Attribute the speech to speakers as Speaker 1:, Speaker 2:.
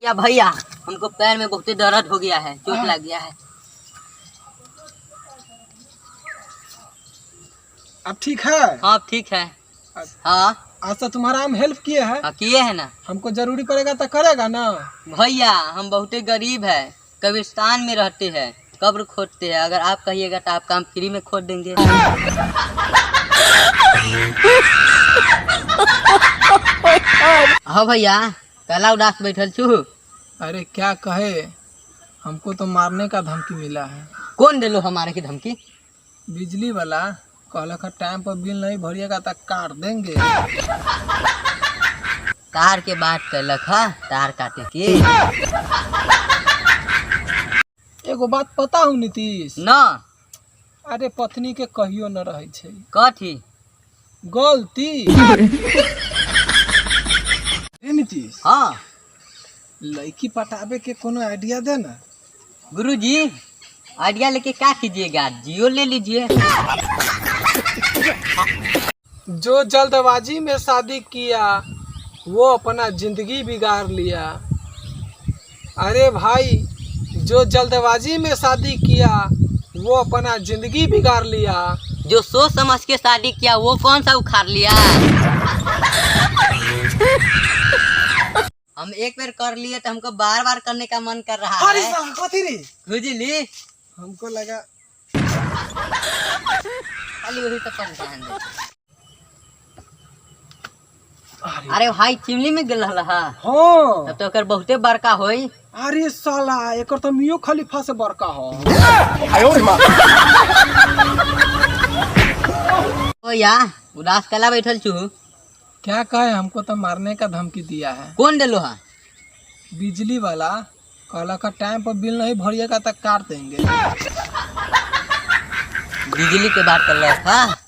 Speaker 1: या भैया, हमको पैर में बहुत दर्द हो गया है, चोट लग गया है।
Speaker 2: अब ठीक है?
Speaker 1: हाँ अब ठीक है। हाँ
Speaker 2: आज तो तुम्हारा हम हेल्प किए हैं।
Speaker 1: किए है ना।
Speaker 2: हमको जरूरी पड़ेगा तो करेगा ना।
Speaker 1: भैया हम बहुत गरीब है, कब्रिस्तान में रहते हैं, कब्र खोदते हैं। अगर आप कहिएगा तो आपका हम फ्री में खोद देंगे। हाँ भैया, कला उदास बैठल छू।
Speaker 2: अरे क्या कहे, हमको तो मारने का धमकी मिला है।
Speaker 1: कौन दिलो हमारे की धमकी?
Speaker 2: बिजली वाला कहला का टाइम पर बिल नहीं भरिएगा तो काट देंगे।
Speaker 1: तार के बात कैलक है, तार काटे के।
Speaker 2: एगो बात पता हूँ नीतीश
Speaker 1: न
Speaker 2: अरे पत्नी के कहियो न रहे छै
Speaker 1: कथी
Speaker 2: गलती। ए नीतीश,
Speaker 1: हाँ
Speaker 2: लड़की पटाबे के कोनो आइडिया दे ना।
Speaker 1: गुरुजी आइडिया लेके क्या कीजिएगा, जियो ले लीजिए।
Speaker 2: जो जल्दबाजी में शादी किया वो अपना जिंदगी बिगाड़ लिया। अरे भाई, जो जल्दबाजी में शादी किया वो अपना जिंदगी बिगाड़ लिया।
Speaker 1: जो सोच समझ के शादी किया वो कौन सा उखाड़ लिया। हम एक बार कर लिए तो हमको बार बार करने का मन कर रहा है।
Speaker 2: कथी रे?
Speaker 1: बुझली,
Speaker 2: हमको लगा
Speaker 1: खाली वही तो परेशान है। अरे भाई चिमनी में गेल रहा।
Speaker 2: हाँ
Speaker 1: तब तो ओकर बहुते बड़का होई।
Speaker 2: अरे साला, एकर तो मियो खलीफा से बड़का हो।
Speaker 1: ओ या उदास कला बैठल छू।
Speaker 2: क्या कहे, हमको तो मारने का धमकी दिया है।
Speaker 1: कौन दिलो है?
Speaker 2: बिजली वाला कहला का टाइम पर बिल नहीं भरिएगा तो काट देंगे।
Speaker 1: बिजली के बात कर रहा था।